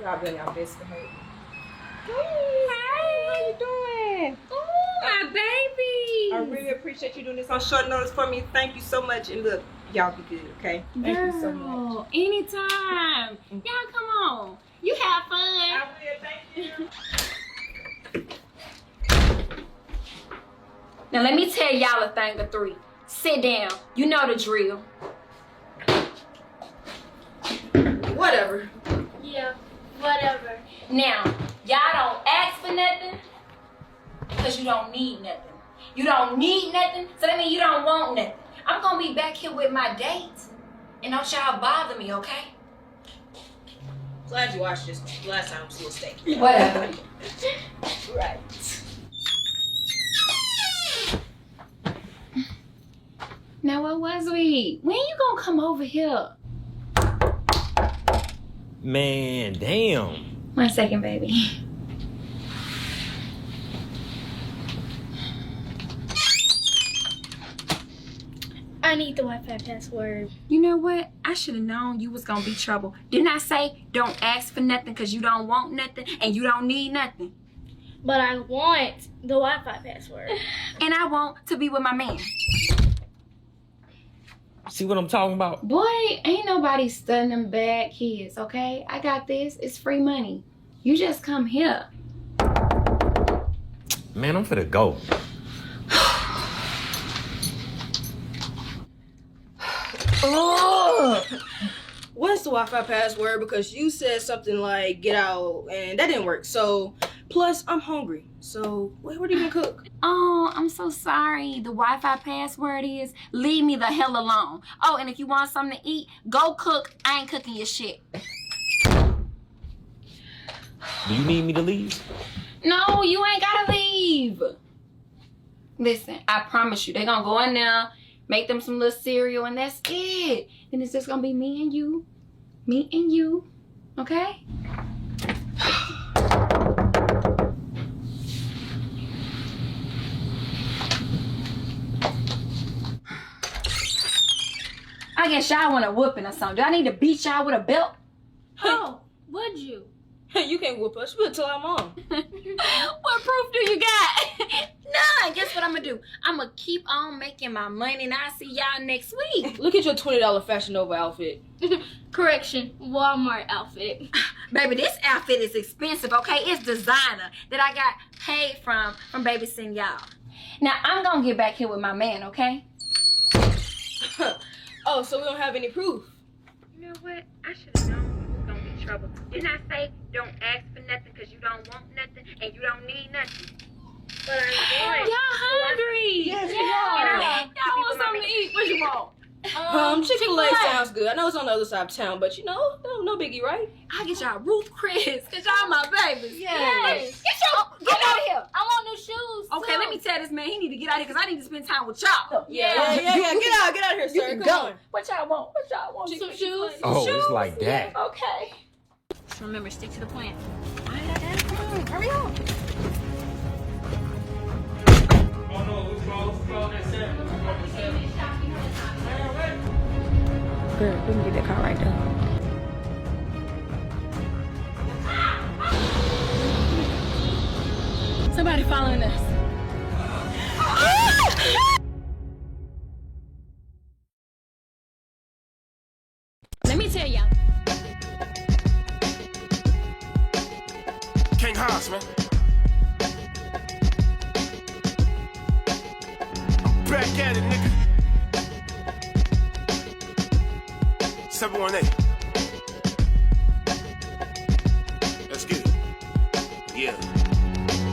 Y'all been y'all best behavior. Hey, how you doing? Oh, my baby. I really appreciate you doing this on short notice for me. Thank you so much. And look, y'all be good, okay? Thank you so much. Anytime. Y'all come on. You have fun. I will, thank you. Now let me tell y'all a thing or three. Sit down. You know the drill. Whatever. Yeah, whatever. Now, y'all don't ask for nothing because you don't need nothing. You don't need nothing, so that means you don't want nothing. I'm gonna be back here with my date, and don't y'all bother me, okay? Glad you watched this. Last time was a little steak. Whatever. Right. Now what was we? When you gonna come over here? Man, damn. 1 second, baby. I need the Wi-Fi password. You know what? I should have known you was gonna be trouble. Didn't I say don't ask for nothing because you don't want nothing and you don't need nothing? But I want the Wi-Fi password. And I want to be with my man. See what I'm talking about? Boy, ain't nobody studying them bad kids, okay? I got this. It's free money. You just come here. Man, I'm finna go. What's the Wi-Fi password? Because you said something like get out and that didn't work. So, plus I'm hungry. So, what are you gonna cook? Oh, I'm so sorry. The Wi-Fi password is leave me the hell alone. Oh, and if you want something to eat, go cook. I ain't cooking your shit. Do you need me to leave? No, you ain't gotta leave. Listen, I promise you, they gonna go in there, make them some little cereal, and that's it. Then it's just gonna be me and you. Me and you. Okay? I guess y'all want a whooping or something. Do I need to beat y'all with a belt? Oh, would you? You can't whoop us. We'll tell our mom. What proof do you got? None. Guess what I'm gonna do? I'm gonna keep on making my money, and I'll see y'all next week. Look at your $20 Fashion Nova outfit. Correction, Walmart outfit. Baby, this outfit is expensive, okay? It's designer that I got paid from babysitting y'all. Now, I'm gonna get back here with my man, okay? Oh, so we don't have any proof? You know what? I should have known you was gonna be trouble. Didn't I say don't ask for nothing because you don't want nothing and you don't need nothing? But I want. Y'all hungry? Yes, we are. Y'all want something to eat? What you want? Chick-fil-A sounds good. I know it's on the other side of town, but you know, no biggie, right? I'll get y'all Ruth Chris, cause y'all my babies. Yes. Get out of here. I want new shoes. Okay, too. let me tell this man he need to get out of here because I need to spend time with y'all. Yeah. Get out of here, sir. Come on. What y'all want? What y'all want? Some shoes. Oh, it's like that. Okay. Just remember, stick to the plan. Hurry up. Oh no, who's wrong? That's it. Girl, we can get that car right there. Somebody following us. Let me tell y'all. King Haas, man. I'm back at it, nigga. 718. Let's get it. Yeah.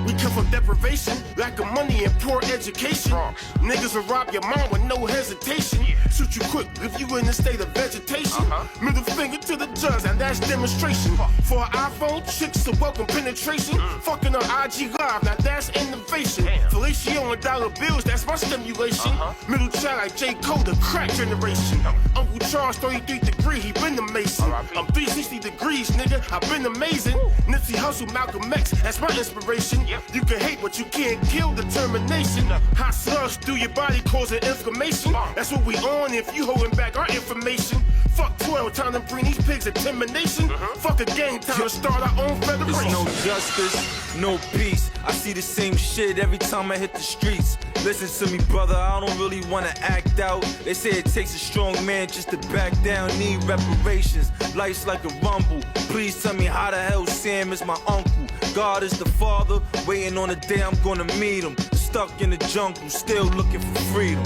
We come from deprivation, lack of money and poor education. Niggas will rob your mom with no hesitation. Shoot you quick if you in a state of vegetation. Middle finger to the judge, and that's demonstration. For an iPhone, chicks to welcome penetration. Fucking on IG Live, now that's innovation. Fellatio and dollar bills, that's my stimulation. Middle child like J. Cole, the crack generation. Uncle Charles, 33 degree, he been the Mason. I'm 360 degrees, nigga, I been amazing. Nipsey Hussle, Malcolm X, that's my inspiration. You can hate, but you can't kill determination. Hot slugs through your body causing inflammation. That's what we on if you holding back our information. Fuck 12, time to bring these pigs determination. Fuck a gang, time to start our own federation. There's no justice, no peace. I see the same shit every time I hit the streets. Listen to me, brother, I don't really wanna act out. They say it takes a strong man just to back down, need reparations. Life's like a rumble. Please tell me how the hell Sam is my uncle. God is the father, waiting on the day I'm gonna meet him. Stuck in the jungle, still looking for freedom.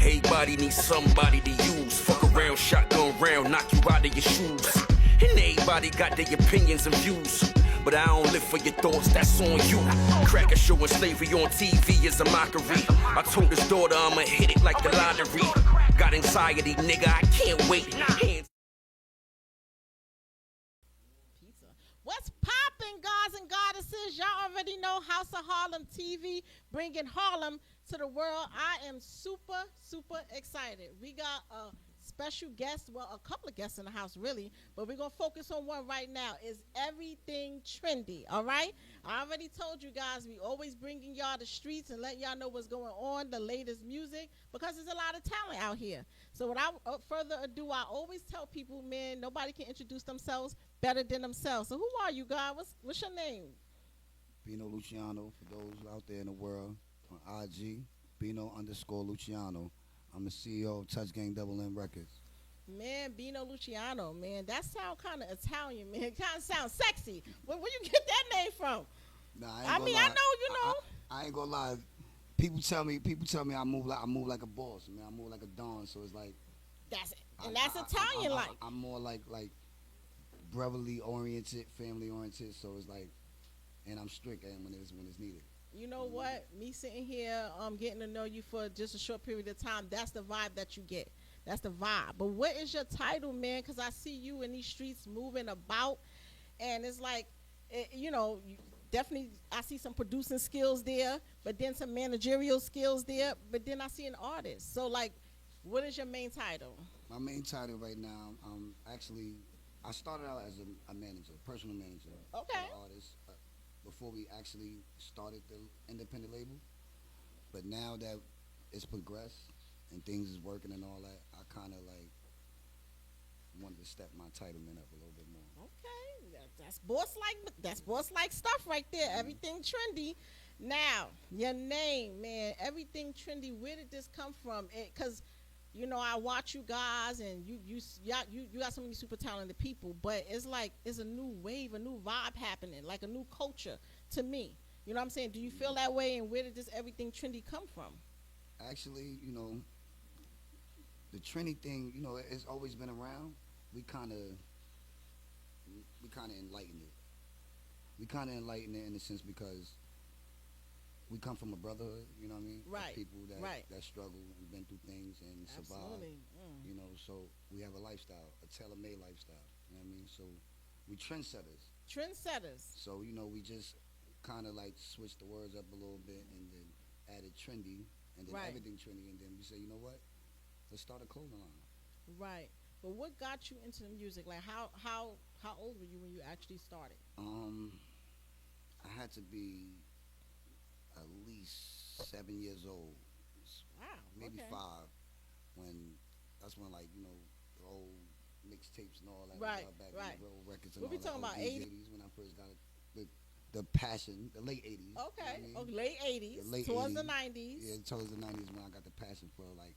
Everybody needs somebody to use. Fuck around, shotgun round, knock you out of your shoes. And everybody got their opinions and views. But I don't live for your thoughts, that's on you. Cracker showing slavery on TV is a mockery. I told his daughter I'ma hit it like the lottery. Got anxiety, nigga, I can't wait. What's poppin', gods and goddesses? Y'all already know House of Harlem TV, bringing Harlem to the world. I am super, super excited. We got a special guest, well, a couple of guests in the house, really, but we're going to focus on one right now. Is everything trendy, all right? I already told you guys, we always bringing y'all the streets and letting y'all know what's going on, the latest music, because there's a lot of talent out here. So without further ado, I always tell people, man, nobody can introduce themselves better than themselves. So who are you, God? What's your name? Bino Luciano, for those out there in the world, on IG, Bino_Luciano. I'm the CEO of Touch Gang Double M Records. Man, Bino Luciano, man, that sound kind of Italian, man. It kind of sounds sexy. Where you get that name from? Nah, I know, you know. I ain't gonna lie. People tell me I move like a boss, man. I move like a don, so it's like that's it. And that's Italian like. I'm more like brotherly oriented, family oriented, so it's like, and I'm strict when it's needed. You know what? Me sitting here, getting to know you for just a short period of time, that's the vibe that you get. That's the vibe. But what is your title, man? Because I see you in these streets moving about, and it's like, definitely I see some producing skills there, but then some managerial skills there, but then I see an artist. So, like, what is your main title? My main title right now, actually, I started out as a manager, personal manager. Okay. Artist. Before we actually started the independent label, but now that it's progressed and things is working and all that, I kind of like wanted to step my titlement up a little bit more. Okay, that's boss like stuff right there. Everything trendy. Now your name, man, everything trendy. Where did this come from? Because I watch you guys, and you got so many super talented people, but it's like it's a new wave, a new vibe happening, like a new culture to me. You know what I'm saying? Do you feel that way? And where did this everything trendy come from? Actually, the trendy thing, it's always been around. We kind of enlightened it. We kind of enlightened it in the sense because we come from a brotherhood, you know what I mean? Right. Of people that struggle and been through things and survive. Absolutely. So we have a lifestyle, a tailor-made lifestyle, you know what I mean? So we trendsetters. So, we just kind of like switched the words up a little bit and then added trendy and then everything trendy, and then we say, you know what? Let's start a clothing line. Right. But what got you into the music? Like how old were you when you actually started? I had to be at least 7 years old. Wow. Maybe okay. 5. That's when like, the old mixtapes and all that. Right. Back Right. in the road records and What we all talking that. about? 80s when I first got it. The passion, the late 80s. Okay. You know what I mean? Late 80s. The late towards 80s. the 90s. Yeah, towards the 90s when I got the passion for like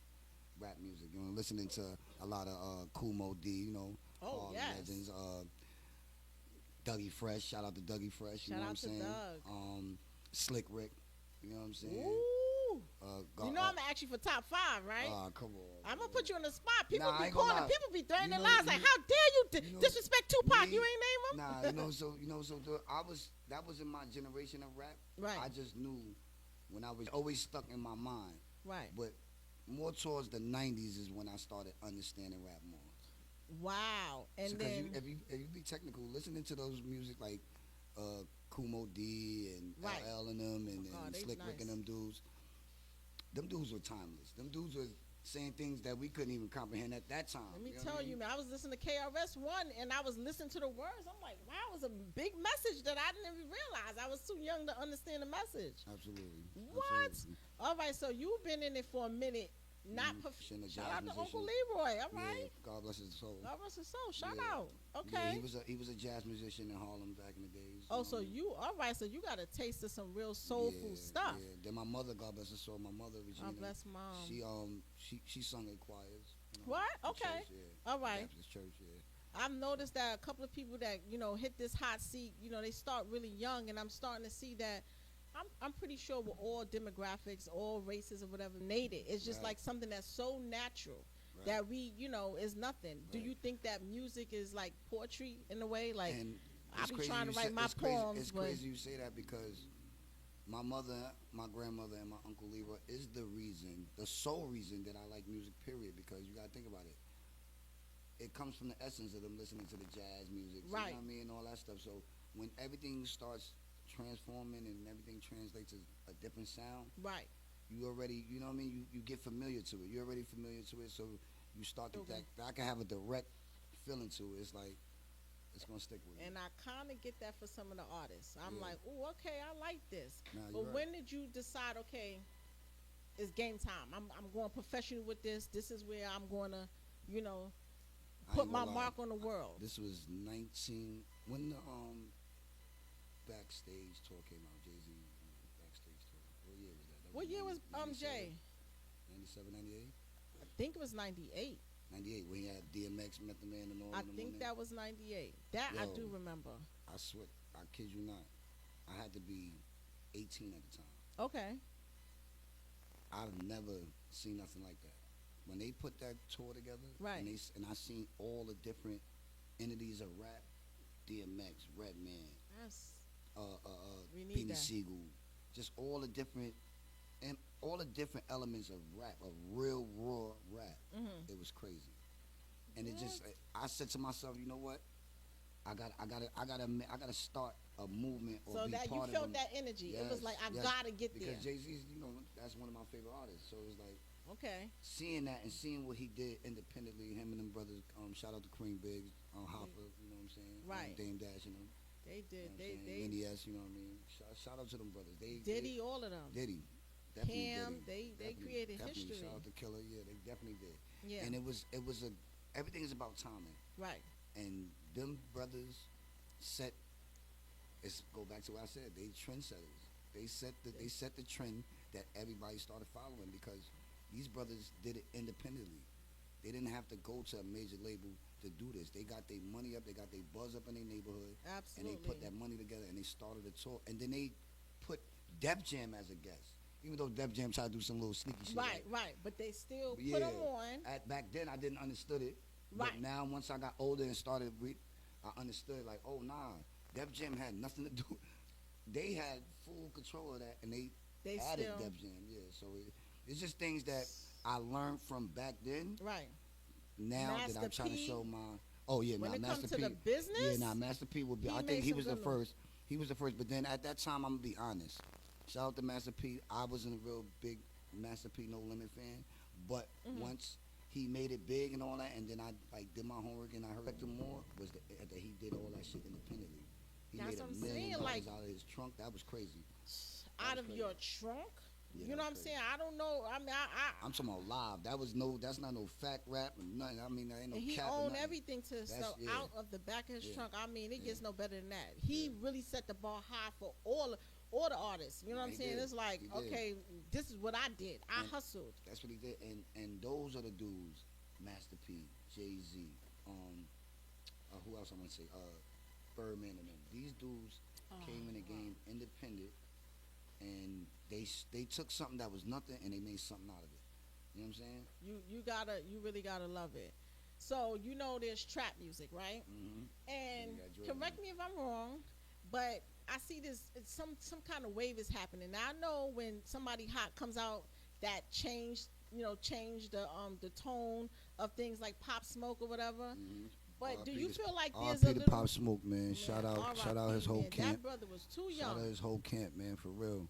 rap music. Listening to a lot of Kool Moe D, all the legends. Dougie Fresh, shout out to Dougie Fresh. You know what I'm saying? Doug. Slick Rick, you know what I'm saying? Ooh. I'm actually for top 5, right? Come on. I'm gonna put you on the spot. People Nah, be calling. People be throwing their lines like, "How dare you disrespect Tupac? You ain't name him." That was in my generation of rap. Right. I just knew when I was always stuck in my mind. Right. But more towards the 90s is when I started understanding rap more. Wow. And so then if you be technical, listening to those music like Kool Moe D and LL and them and Slick Rick and them dudes were timeless. Them dudes were saying things that we couldn't even comprehend at that time. Let me tell you, man, I was listening to KRS-One, and I was listening to the words. I'm like, wow, it was a big message that I didn't even realize. I was too young to understand the message. Absolutely. What? Absolutely. All right, so you've been in it for a minute. Not shout out to Uncle Leroy, all right? Yeah, God bless his soul. God bless his soul. Shout out. Okay. Yeah, he was a jazz musician in Harlem back in the days. Oh, so you all right? So you got a taste of some real soulful stuff. Yeah. Then my mother, God bless her soul, my mother Regina. God bless mom. She sung in choirs. What? Okay. Church, all right. Baptist church, yeah. I've noticed that a couple of people that hit this hot seat, they start really young, and I'm starting to see that. I'm pretty sure with all demographics, all races or whatever, native. It's just like something that's so natural that we, is nothing. Do you think that music is like poetry in a way? Like, I be trying to write my poems. It's crazy you say that because my mother, my grandmother, and my Uncle Leroy is the sole reason that I like music, period, because you got to think about it. It comes from the essence of them listening to the jazz music, you know what I mean, and all that stuff. So when everything starts transforming and everything translates to a different sound, you already, you know what I mean, you get familiar to it. You're already familiar to it, so you start to I can have a direct feeling to it. It's like it's gonna stick with you. And I kind of get that for some of the artists. I'm like, oh, okay, I like this. But when did you decide, okay, it's game time, I'm going professional with this, is where I'm gonna put my mark on the world? This was 19 when the Backstage tour came out. Jay-Z Backstage tour. What year was that? What year was Jay? 97, 98? I think it was 98. 98 when he had DMX, Method Man, and all. I think that was 98. That I do remember. I swear, I kid you not. I had to be 18 at the time. Okay. I've never seen nothing like that. When they put that tour together, and I seen all the different entities of rap, DMX, Redman, Beanie Siegel, just all the different elements of rap, of real raw rap. It was crazy, and it just, I said to myself, you know what? I gotta start a movement or so be that part you felt of that energy. It was like I gotta get there because Jay-Z's, that's one of my favorite artists. So it was like seeing that and seeing what he did independently. Him and them brothers. Shout out to Cream Biggs, Hopper. You know what I'm saying? Right. Dame Dash. They did. They Minnie S. You know what I mean? Shout out to them brothers. Diddy, all of them. Diddy. Cam, they created history. Shout out to Killer. Yeah, they definitely did. Yeah. And everything is about timing. Right. And them brothers go back to what I said. They trendsetters. They set the trend that everybody started following because these brothers did it independently. They didn't have to go to a major label to do this. They got their money up. They got their buzz up in their neighborhood. Absolutely. And they put that money together and they started a tour. And then they put Def Jam as a guest. Even though Def Jam tried to do some little sneaky shit. Right. But they still put them on. Back then, I didn't understood it. Right. But now, once I got older and started I understood, like, oh, nah. Def Jam had nothing to do. They had full control of that, and they added Def Jam. Yeah, so it's just things that I learned from back then. Right. Now Master that I'm trying P, to show my. Oh yeah, when now it Master comes to P. the business, Master P would be. I think he was the first. He was the first, but then at that time, I'm gonna be honest. Shout out to Master P. I wasn't a real big Master P No Limit fan, but once he made it big and all that, and then I did my homework and I heard him more was that he did all that shit independently. He made $1 million out of his trunk. That was crazy. Out of your trunk? Yeah, you know what I'm saying? I don't know. I mean, I'm talking about live. That's not no fat rap or nothing. I mean, there ain't no and he cap. owned everything to sell out of the back of his trunk. I mean, it gets no better than that. He really set the bar high for all the artists. You know what I'm saying? It's like, okay, this is what I did. I hustled. That's what he did. And those are the dudes, Master P, Jay-Z, who else I want to say? Birdman and them. These dudes came in the game independent, and they took something that was nothing and they made something out of it. You know what I'm saying? You really gotta love it. So there's trap music, right? And correct me if I'm wrong, but I see this some kind of wave is happening. Now I know when somebody hot comes out that change the tone of things like Pop Smoke or whatever. But do you feel like there's a little Pop Smoke, man? Shout out his whole camp. That brother was too young. Shout out his whole camp, man, for real.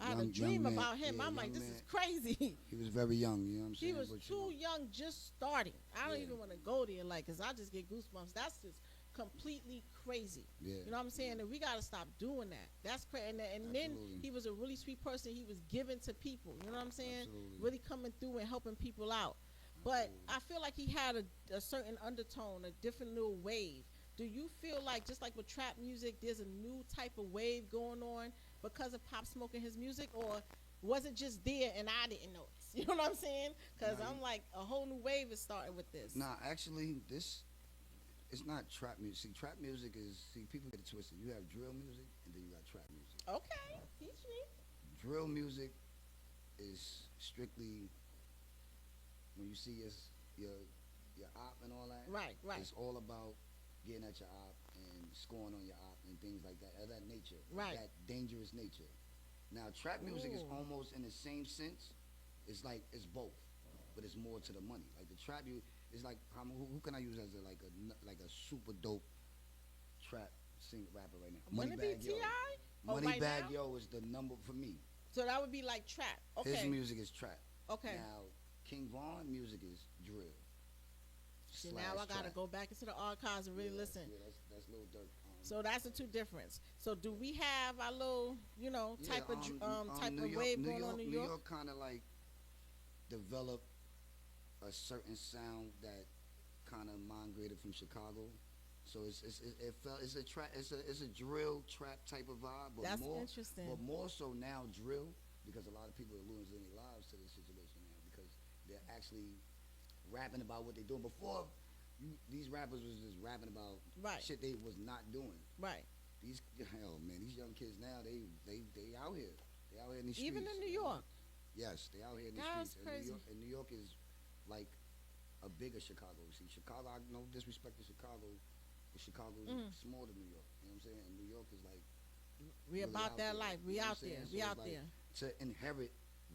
I had a dream about him. I'm like, this is crazy. He was very young, you know what I'm saying? He was too young, just starting. I don't even want to go there, like, because I just get goosebumps. That's just completely crazy. Yeah. You know what I'm saying? And we got to stop doing that. That's crazy. And then he was a really sweet person. He was giving to people. You know what I'm saying? Absolutely. Really coming through and helping people out. But I feel like he had a certain undertone, a different little wave. Do you feel like, just like with trap music, there's a new type of wave going on because of Pop Smoke and his music? Or was it just there and I didn't notice? You know what I'm saying? Because I'm like, a whole new wave is starting with this. Nah, actually, it's not trap music. See, trap music is, people get it twisted. You have drill music and then you got trap music. Okay, teach me. Drill music is strictly when you see your op and all that. Right. It's all about getting at your op and scoring on your op and things like that, of that nature. Right. That dangerous nature. Now, trap music is almost in the same sense. It's like, it's both, but it's more to the money. Like the trap, it's like, who can I use as a super dope trap singer rapper right now? Moneybagg Yo. Moneybagg Yo is the number for me. So that would be like trap. Okay. His music is trap. Okay. Now, King Von music is drill. See, now I gotta go back into the archives and really listen. Yeah, that's Lil Durk. So that's the two difference. So do we have our little, type of wave going on in New York? New York kind of like developed a certain sound that kind of migrated from Chicago. So it's a drill trap type of vibe, but that's more interesting. But more so now drill, because a lot of people are losing their lives to this situation now because they're actually rapping about what they're doing. Before, these rappers was just rapping about shit they was not doing. Right. These young kids now, they out here. They out here in these streets. Even in New York. Yes, they out here in the That's streets. crazy. And New York is like a bigger Chicago. See, Chicago, no disrespect to Chicago, but Chicago is smaller than New York. You know what I'm saying? And New York is like, we really about that there. life. We You know out what I'm there. saying? We So out it's like, there. to inherit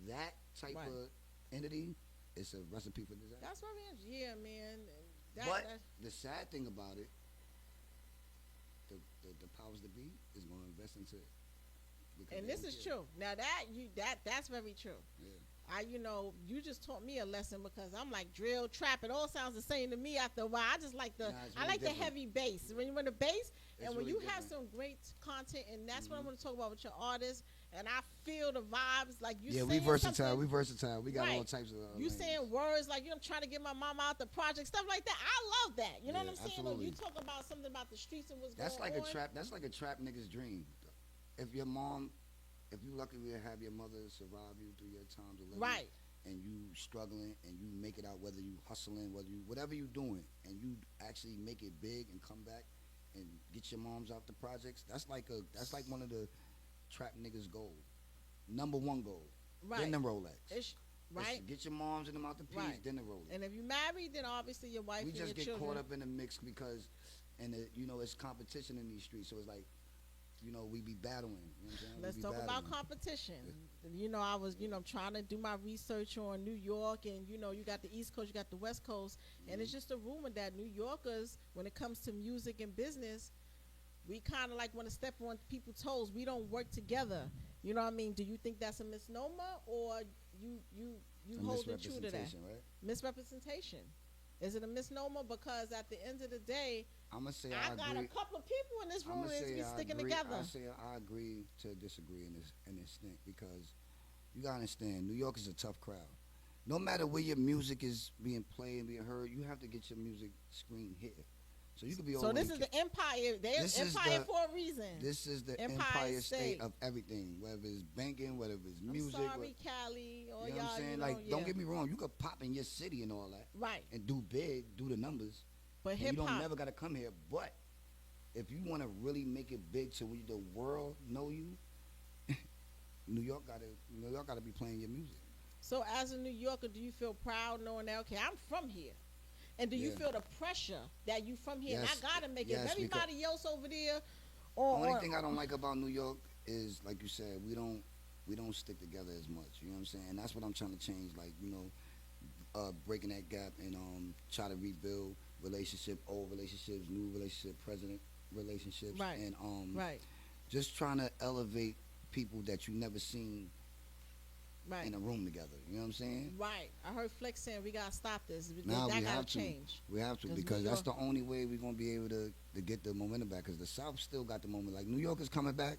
that type of entity, it's a recipe for disaster. That's what I mean. Yeah, man. But the sad thing about it, the powers that be is going to invest into it. And this is true. Now that's very true. Yeah. You just taught me a lesson because I'm like drill, trap. It all sounds the same to me after a while. I just like the the heavy bass. When you're in the bass, and when you have some great content, and that's what I want to talk about with your artists. And I feel the vibes like you. Yeah, saying we versatile. something. We versatile. We got all types of. You saying words like I'm trying to get my mama out the project, stuff like that. I love that. You know what I'm saying? Absolutely. Or you talk about something about the streets and what's that's going like on. a trap. That's like a trap nigga's dream. If you lucky to have your mother survive you through your times of living, right, and you struggling and you make it out, whether you hustling, whatever you doing, and you actually make it big and come back and get your moms out the projects. That's like one of the trap niggas' goal. Number one goal. Right. Then the Rolex. It's get your moms and them out the piece, then the Rolex. And if you married, then obviously your wife and your children. We just get caught up in the mix because, it's competition in these streets. So it's like, we be battling. You know what I'm saying? Let's talk about competition. Yeah. I was, trying to do my research on New York, and you got the East Coast, you got the West Coast, and it's just a rumor that New Yorkers, when it comes to music and business, we kind of like want to step on people's toes. We don't work together. You know what I mean? Do you think that's a misnomer, or you holding true to that? Right? Misrepresentation. Is it a misnomer? Because at the end of the day, I'm gonna say I got a couple of people in this room that's be sticking together. I agree to disagree in this thing because you gotta understand, New York is a tough crowd. No matter where your music is being played and being heard, you have to get your music screened here. So you could be. So this is the empire. There's empire for a reason. This is the empire state of everything, whether it's banking, whether it's music. I'm sorry, Cali. Or you know what I'm saying? Don't get me wrong. You could pop in your city and all that, right? And do big, do the numbers. But you don't never gotta come here. But if you want to really make it big, so the world know you, New York gotta be playing your music. So as a New Yorker, do you feel proud knowing that okay, I'm from here? And do you feel the pressure that you from here? Yes. And I gotta make it. Yes, Everybody else over there. Only thing I don't like about New York is, like you said, we don't stick together as much. You know what I'm saying? And that's what I'm trying to change. Like breaking that gap and try to rebuild old relationships, new relationship, present relationships, right. And just trying to elevate people that you never seen in a room together. You know what I'm saying? Right. I heard Flex saying we gotta stop this. Now that we gotta have to. change. We have to because that's the only way we're gonna be able to get the momentum back. Because the South still got the moment. Like New York is coming back.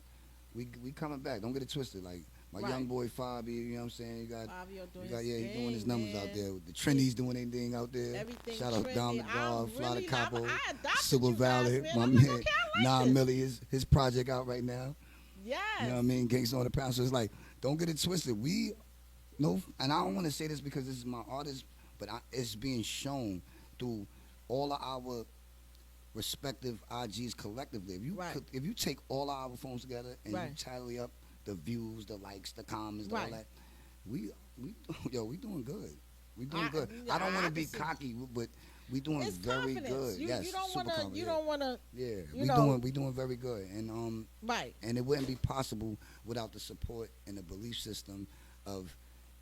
We coming back. Don't get it twisted. Like my young boy Fivio, you know what I'm saying? You got Fivio doing he's doing his numbers out there. The Trinity's doing anything out there. Everything Shout out Dom the God, Fly the Capo, I Super Valley, my man, 9 Millie, his project out right now. Yes. You know what I mean? Gangsta on the Pound. So it's like, don't get it twisted. We know, and I don't want to say this because this is my artist, but it's being shown through all of our respective IGs collectively. If you take all of our phones together and you tally up the views, the likes, the comments, all that, we doing good. We doing good. I don't want to be cocky, but we doing very good. You don't want to. You don't want to. Yeah, we doing very good, and and it wouldn't be possible without the support and the belief system of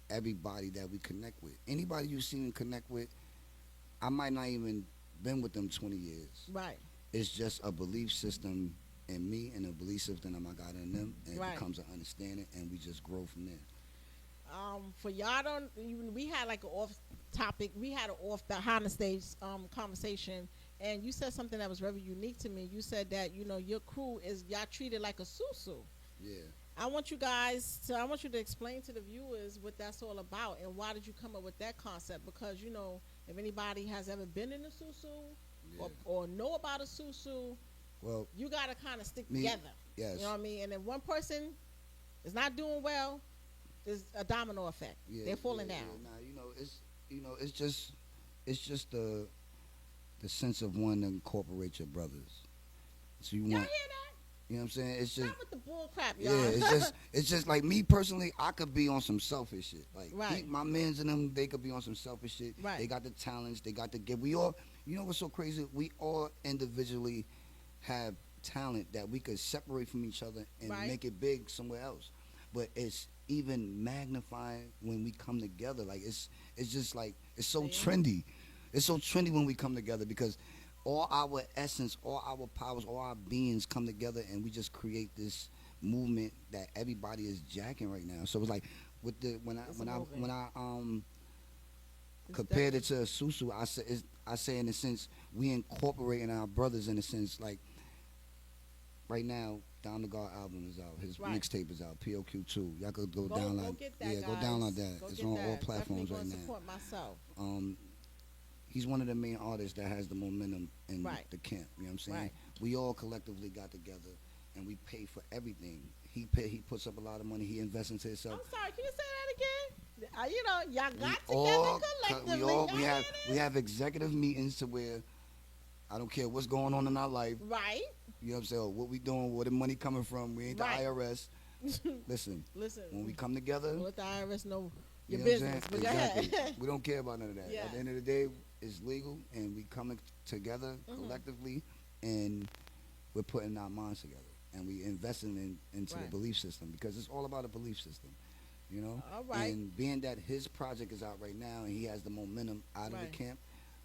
everybody that we connect with. Anybody you see and connect with, I might not even been with them 20 years. Right. It's just a belief system in me and a belief system that I got in them, and it becomes an understanding, and we just grow from there. For y'all we had like an off topic. We had an off behind the stage conversation, and you said something that was very unique to me. You said that your crew y'all treated like a susu. Yeah. I want you to explain to the viewers what that's all about, and why did you come up with that concept? Because if anybody has ever been in a susu or know about a susu, well, you gotta kind of stick together. Yes. You know what I mean? And if one person is not doing well, there's a domino effect. Yeah, they're falling down. Yeah. Nah, it's just the sense of wanting to incorporate your brothers. So y'all hear that? You know what I'm saying? It's just not with the bull crap, y'all. Yeah, it's just like me personally. I could be on some selfish shit. Like my mans and them, they could be on some selfish shit. Right. They got the talents. They got the gift. We all, what's so crazy? We all individually have talent that we could separate from each other and make it big somewhere else. But it's even magnifying when we come together. Like it's just like it's so trendy. It's so trendy when we come together because all our essence, all our powers, all our beings come together, and we just create this movement that everybody is jacking right now. So it's like with the when I compared it to Susu, I say in a sense we incorporating our brothers in a sense. Like right now, Down the Guard album is out. His mixtape is out. POQ2. Y'all could go download. Go download that. It's on all platforms right now. Support myself. He's one of the main artists that has the momentum in the camp. You know what I'm saying? We all collectively got together and we pay for everything. He puts up a lot of money. He invests into himself. I'm sorry. Can you say that again? Y'all got together collectively. We have executive meetings to where I don't care what's going on in our life. Right. You know what I'm saying? What we doing? Where the money coming from? We ain't the IRS. Listen. When we come together, let the IRS know your you know business. But exactly. Go ahead. We don't care about none of that. Yeah. At the end of the day, it's legal, and we coming together collectively, and we're putting our minds together, and we investing into the belief system because it's all about a belief system. All right. And being that his project is out right now, and he has the momentum out of the camp,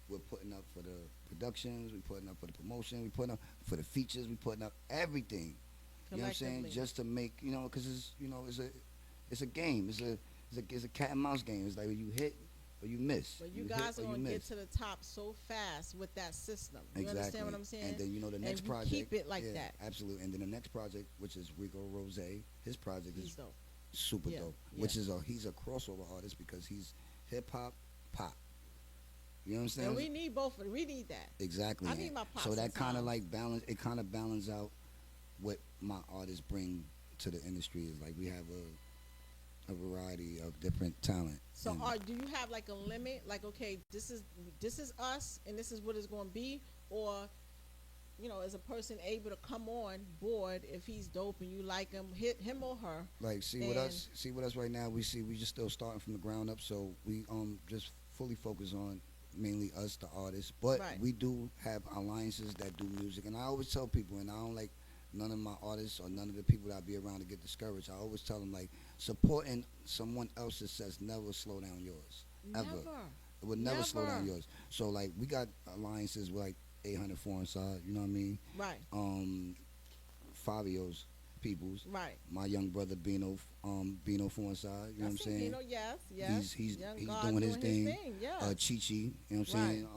we're putting up for the productions, we're putting up for the promotion, we're putting up for the features, we're putting up everything. You know what I'm saying? Just to make, because it's a game. It's a cat and mouse game. It's like when you hit or you miss. But you guys are going to get to the top so fast with that system. You understand what I'm saying? And then, the next project. Keep it like that. Absolutely. And then the next project, which is Rico Rose, his project is dope. Super dope. Which is he's a crossover artist because he's hip-hop, pop. You know what I'm saying? And we need both of them. We need that. Exactly. I need my pop. So that kind of like balance, it kind of balance out what my artists bring to the industry. Is like we have a variety of different talent. So do you have like a limit? Like, okay, this is us and this is what it's going to be? Or, is a person able to come on board if he's dope and you like him, hit him or her? Like, see with us right now, we just still starting from the ground up. So we just fully focus on mainly us, the artists. But we do have alliances that do music. And I always tell people, and I don't like none of my artists or none of the people that I be around to get discouraged. I always tell them, like, supporting someone else's success never slow down yours. Ever. It would never slow down yours. So, like, we got alliances with, like, 800 Foreign Side, you know what I mean? Right. Fivio's peoples. Right. My young brother Bino, Bino Fornside. You know what I'm saying? Bino, yes. He's God doing his thing. Yeah. Chi-Chi, you know what I'm saying?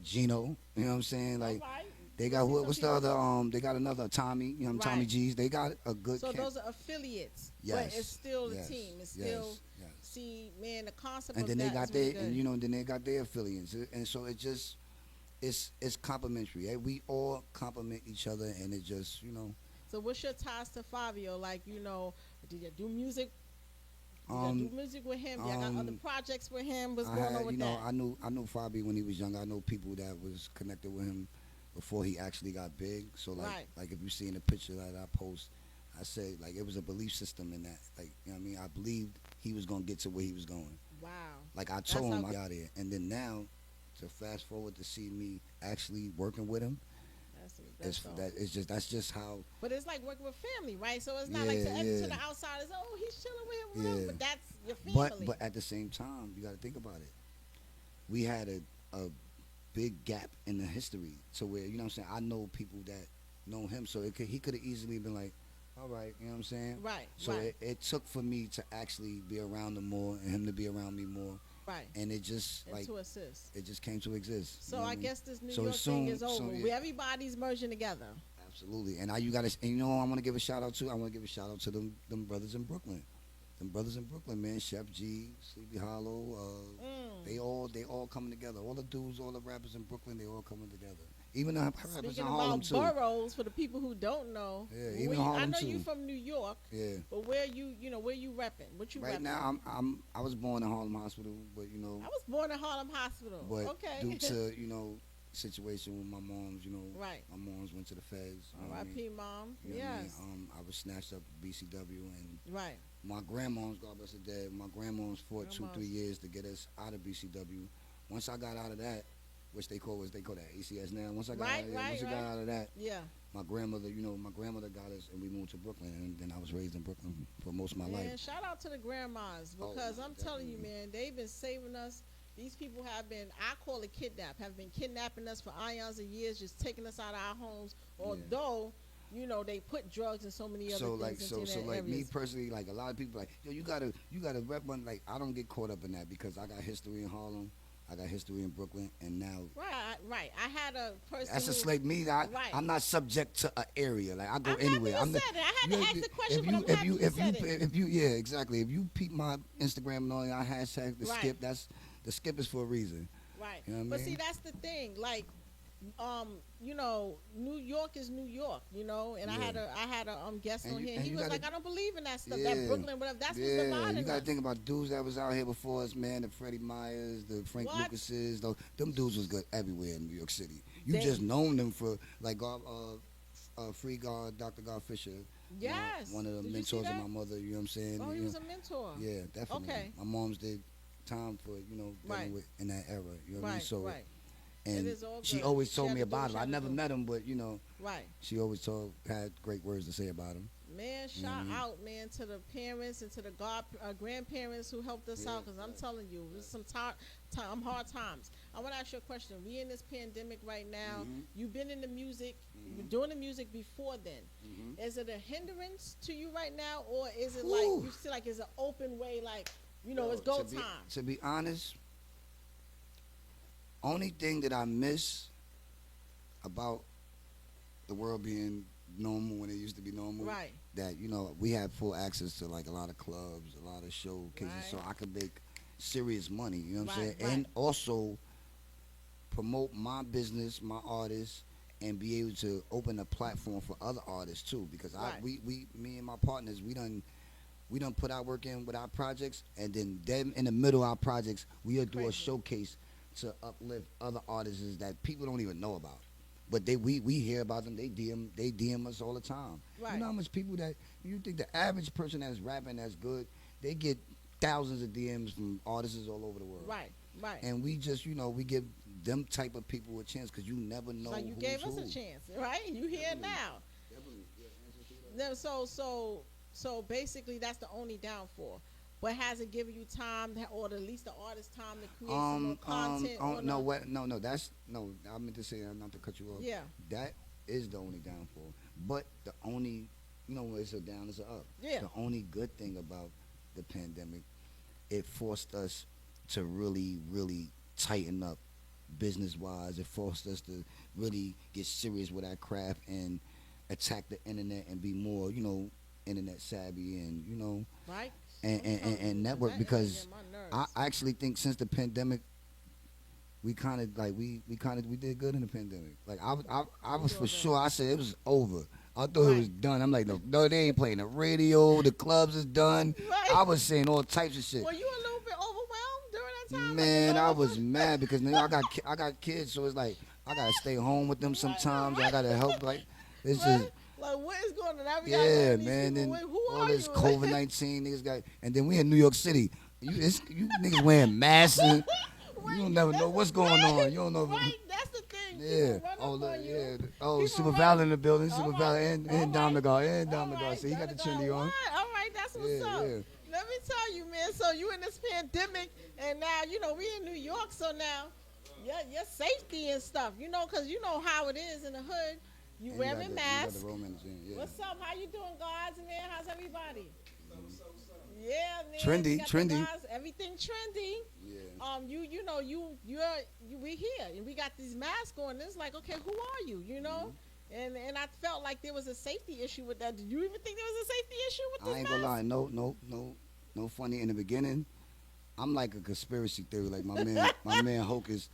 Gino, you know what I'm saying? Like, right. they got what's the other? They got another Tommy, you know, Tommy G's. They got a good. So those are affiliates. Yes. But it's still the team. It's still. Yes. See, man, the concept. And of then that they got is really their, and you know, then they got their affiliates, and so it just, it's complimentary. Eh? We all compliment each other, and it just, you know. So what's your ties to Fivio? Like, you know, did you do music? Did you do music with him? Y'all got other projects with him? What's going on with that? I knew Fivio when he was young. I know people that was connected with him before he actually got big. So like if you see in the picture that I post, I say like it was a belief system in that. Like, you know what I mean? I believed he was gonna get to where he was going. Wow. Like I told him I got there, and then now to fast forward to see me actually working with him. That's just how. But it's like working with family, right? So it's not like to the outside. It's he's chilling with him, but that's your family. But at the same time, you got to think about it. We had a big gap in the history to where, you know what I'm saying, I know people that know him, so he could have easily been like, all right, you know what I'm saying? Right. So it took for me to actually be around him more and him to be around me more. Right. And it just to assist. It just came to exist. So I guess this New so York thing is over. Yeah. Everybody's merging together. Absolutely. And now you got to, and you know what I want to give a shout out to? I want to give a shout out to them brothers in Brooklyn. Them brothers in Brooklyn, man. Chef G, Sleepy Hollow, they all coming together. All the dudes, all the rappers in Brooklyn, they all coming together. Even the rappers Speaking in Harlem too. boroughs, for the people who don't know. Yeah, even Harlem I know too. you from New York. Yeah. But where you repping? What you right repping? now? I was born in Harlem Hospital, but you know. I was born in Harlem Hospital. But okay. due to situation with my moms, right. My moms went to the feds. R.I.P. Mom. You know yes. What I mean? I was snatched up at BCW, and right. My grandmoms, God bless her dead. My grandmoms fought 2-3 years to get us out of BCW. Once I got out of that, which they call that ACS now. Once I got out of that, my grandmother got us, and we moved to Brooklyn, and then I was raised in Brooklyn for most of my life. Shout out to the grandmas, because I'm telling you, man, they've been saving us. These people have been, I call it have been kidnapping us for ions of years, just taking us out of our homes, although, they put drugs and so many other things into So areas. me personally, like a lot of people like, yo, you gotta rep one. Like, I don't get caught up in that because I got history in Harlem. I got history in Brooklyn, and now. Right. I had a person. That's just like me. I'm not subject to an area. Like I go anywhere. I had to ask the question, but I'm happy you said it. If you exactly. If you peep my Instagram and all that, hashtag the skip. That's the skip is for a reason. Right. You know what I but mean? See, that's the thing. Like, New York is New York, and I had a guest on here. He was like, I don't believe in that stuff. That Brooklyn, whatever. That's what's dividing you gotta us. think about dudes that was out here before us, man. The Freddie Myers, the Frank Lucases. Them dudes was good everywhere in New York City. You just known them for like Free God, Dr. God Fisher. Yes. One of the mentors of my mother. You know what I'm saying? Oh, he was a mentor. Yeah, definitely. Okay. My mom's did time for dealing with in that era. You know what I mean? So. Right. And she always told me about him. I never met him, but right. She always had great words to say about him. Man, shout out, man, to the parents and to the grandparents who helped us out. Because I'm telling you, it was some hard times. I want to ask you a question. We in this pandemic right now. You've been in the music. You're doing the music before then. Is it a hindrance to you right now, or is it like you feel like it's an open way, like it's go time? To be honest. Only thing that I miss about the world being normal when it used to be normal, right? That we have full access to like a lot of clubs, a lot of showcases, so I could make serious money. You know what I'm saying? Right. And also promote my business, my artists, and be able to open a platform for other artists too. Because me and my partners, we done put our work in with our projects, and then them in the middle of our projects, we'll do a showcase to uplift other artists that people don't even know about, but we hear about them. They DM us all the time. Right. You know how much people that you think the average person that's rapping that's good, they get thousands of DMs from artists all over the world. Right. And we just we give them type of people a chance because you never know. So you gave us a chance, right? You here now. So basically that's the only downfall. But has it given you time, or at least the artist time to create some more content? I meant to say, not to cut you off. Yeah. That is the only downfall. But the only you know, it's a down, it's a up. Yeah. The only good thing about the pandemic, it forced us to really, really tighten up business-wise. It forced us to really get serious with our craft and attack the internet and be more, you know, internet savvy and, you know, right, and network, because I actually think since the pandemic, we kind of like we did good in the pandemic. Like I was for sure. I said it was over. I thought it was done. I'm like, no, they ain't playing the radio. The clubs is done. Right. I was saying all types of shit. Were you a little bit overwhelmed during that time? Man, I was mad because now I got kids, so it's like I gotta stay home with them sometimes. I gotta help. Like it's just. Like, what is going on? Yeah, man. Then all this COVID-19 niggas got, and then we in New York City. You niggas wearing masks. And you don't never know what's going on. You don't know. Right, that's the thing. Yeah. Oh, Super Valor in the building. Super Valor and Dominic. And Dominic. So he got the trendy on. All right, that's what's up. Yeah. Let me tell you, man. So you in this pandemic, and now you know we in New York. So now, your safety and stuff. You know, because you know how it is in the hood. You wearing masks. What's up? How you doing, guys? Man, how's everybody? Yeah, man. Trendy. Everything trendy. Yeah. You know, we here and we got these masks on. It's like, okay, who are you? You know, and I felt like there was a safety issue with that. Did you even think there was a safety issue with this? I ain't gonna lie. No funny in the beginning. I'm like a conspiracy theory. Like my man Hocus.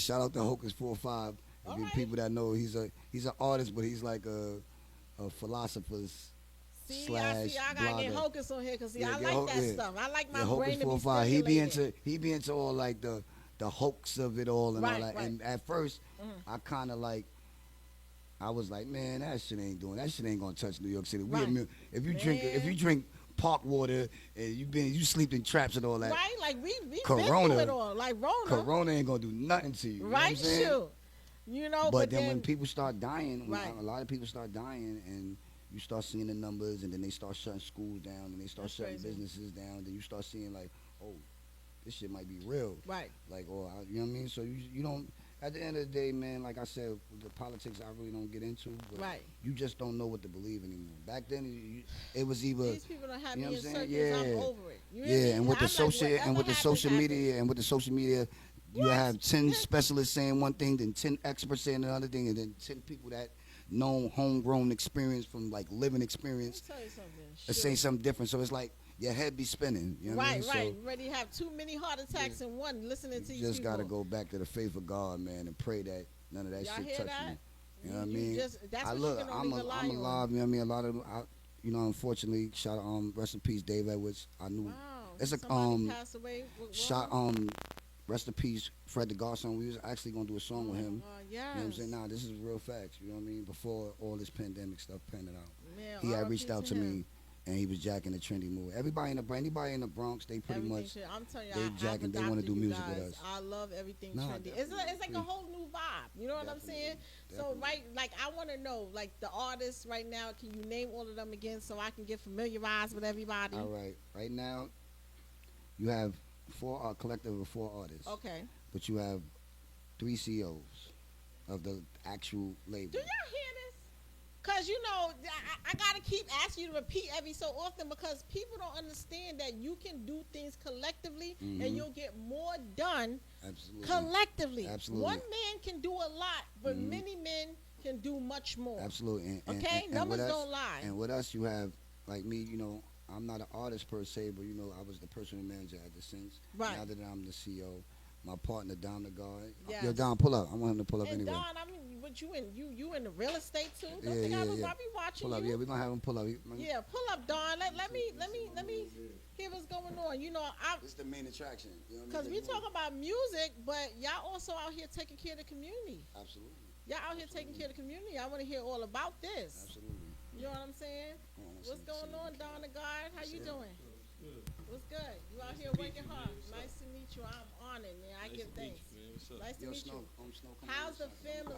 Shout out to Hocus 45. People that know he's an artist, but he's like a philosopher. I gotta get Hocus on here because I like that stuff. I like my brain to be stimulated. He be into all like the hoax of it all and all that. Right. And at first, I kind of like. I was like, man, that shit ain't gonna touch New York City. If you drink park water and you sleep in traps and all that. Right, like we Corona, been through it all. Like Corona ain't gonna do nothing to you. Right, sure. You know, but then when people start dying, right. a lot of people start dying, and you start seeing the numbers, and then they start shutting schools down, and they start shutting businesses down. Then you start seeing like, oh, this shit might be real. Right. Like, you know what I mean? So you don't. At the end of the day, man, like I said, the politics I really don't get into. But right. You just don't know what to believe anymore. Back then, it was either. These people don't have you know me what in I'm saying? circles. I'm over it. You and with the social media, you have 10 specialists saying one thing, then 10 experts saying another thing, and then 10 people that know homegrown experience from like living experience saying something different. So it's like your head be spinning. You know what I mean? Right. You already have too many heart attacks in one listening to you. Just got to go back to the faith of God, man, and pray that none of that shit touch me. You know what I mean? I'm alive. You know what I mean? A lot of, unfortunately, shout out, rest in peace, Dave Edwards. I knew. Wow. It's a passed away. Rest in peace, Fred the Godson. We was actually gonna do a song with him. Yes. You know what I'm saying? Nah, this is real facts. You know what I mean? Before all this pandemic stuff panned out, man, he had reached out to me, and he was jacking the trendy move. Anybody in the Bronx, they pretty much. I'm telling you, they jacking. They want to do music with us. I love everything trendy. It's like a whole new vibe. You know what I'm saying? Definitely. So like I want to know like the artists right now. Can you name all of them again so I can get familiarized with everybody? All right. Right now, you have a collective of 4 artists. Okay. But you have 3 CEOs of the actual label. Do y'all hear this? Because, I got to keep asking you to repeat every so often because people don't understand that you can do things collectively and you'll get more done collectively. Absolutely. One man can do a lot, but many men can do much more. Absolutely. Numbers don't lie. And with us, you have, like me, I'm not an artist per se, but I was the personal manager at the Sense. Right. Now that I'm the CEO, my partner Don the guard. Yes. Yo, Don, pull up. I want him to pull up and anyway. Don, I mean, but you in the real estate too? Don't yeah. I'll be watching pull up. you. Yeah, we're gonna have him pull up. Yeah, pull up, Don. Let me hear what's going on. It's the main attraction. Because we talk about music, but y'all also out here taking care of the community. Absolutely. Y'all out here taking care of the community. I want to hear all about this. Absolutely. You know what I'm saying? What's going on, Don the God? How you doing? What's good? You out here working hard. Nice to meet you. I'm honored, man. I give thanks. Nice to meet you. How's the family?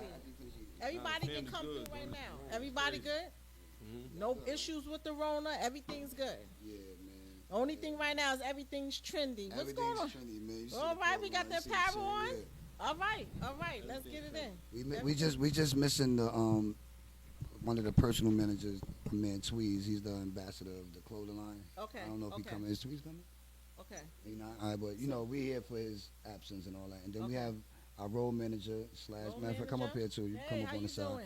Everybody can come through right now. Everybody good? No issues with the Rona. Everything's good. Yeah, man. Only thing right now is everything's trendy. What's going on? Trendy, man. All right, we got the apparel on. All right. Let's get it in. We just missing the one of the personal managers, my man Tweez. He's the ambassador of the clothing line. Okay. I don't know if he coming. Is Tweez coming? Okay. You know, all right, but you know, we here for his absence and all that. And then we have our role manager / matter of fact, come up here too. You Hey, come up how on you the side. doing?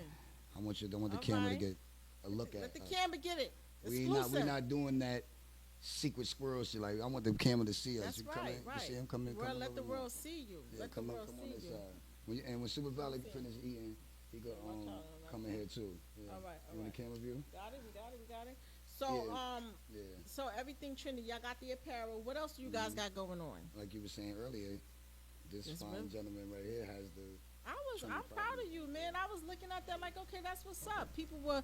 I want the All camera right. to get a look at. Let the us. camera get it. We Exclusive. not doing that secret squirrel shit. Like I want the camera to see us. That's You right, come in, right. You see him coming. Well, let the world see you. Yeah, Let come the up, world come on see this you. side. And when Super Valley finish eating, he go come in here too. Yeah. All right, all You want right. the camera view? Got it. We got it. So Yeah. so everything trendy. Y'all got the apparel. What else do you guys got going on? Like you were saying earlier, this fine gentleman right here has the. I'm proud of you, man. I was looking at that like, okay, that's what's up. People were,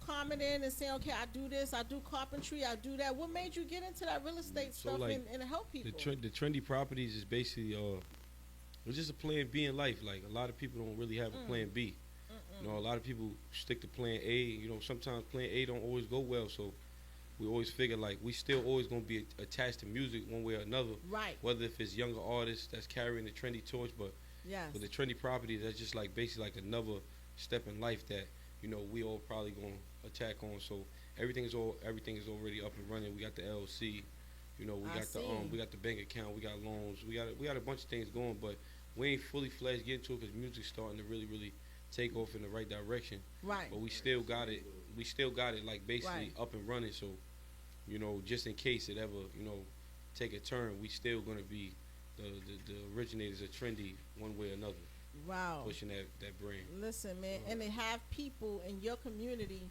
commenting and saying, okay, I do this, I do carpentry, I do that. What made you get into that real estate stuff and help people? The trendy properties is basically it's just a plan B in life. Like a lot of people don't really have a plan B. You know, a lot of people stick to plan A. You know, sometimes plan A don't always go well. So we always figure like we still always gonna be attached to music one way or another. Right. Whether if it's younger artists that's carrying the trendy torch, but yes. with the trendy properties, that's just like basically like another step in life that we all probably gonna attack on. So everything is already up and running. We got the LLC. We got the bank account. We got loans. We got a bunch of things going, but we ain't fully fledged getting to it because music's starting to really take off in the right direction. Right. But we still got it. We still got it like basically up and running. So, just in case it ever take a turn, we still gonna be the originators of trendy one way or another. Wow. Pushing that brand. Listen, man, and to have people in your community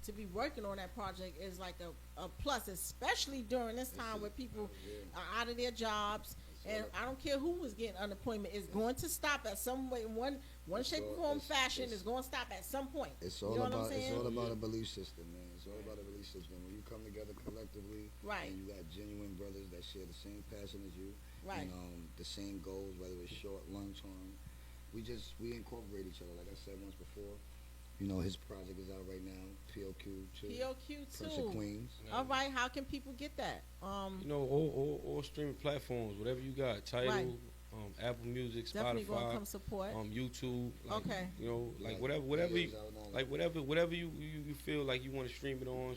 to be working on that project is like a plus, especially during this time where people are out of their jobs. And I don't care who was getting unemployment, it's going to stop at some way. One shape, form, fashion is going to stop at some point. It's all about a belief system, man. It's all about a belief system. When you come together collectively, right, and you got genuine brothers that share the same passion as you, right, and the same goals, whether it's short, long term, we incorporate each other. Like I said once before. His project is out right now. POQ too. Prince of Queens. All right. How can people get that? All streaming platforms, whatever you got. Tidal, right. Apple Music, Definitely Spotify, gonna come support. YouTube. Okay. Whatever you feel like you want to stream it on.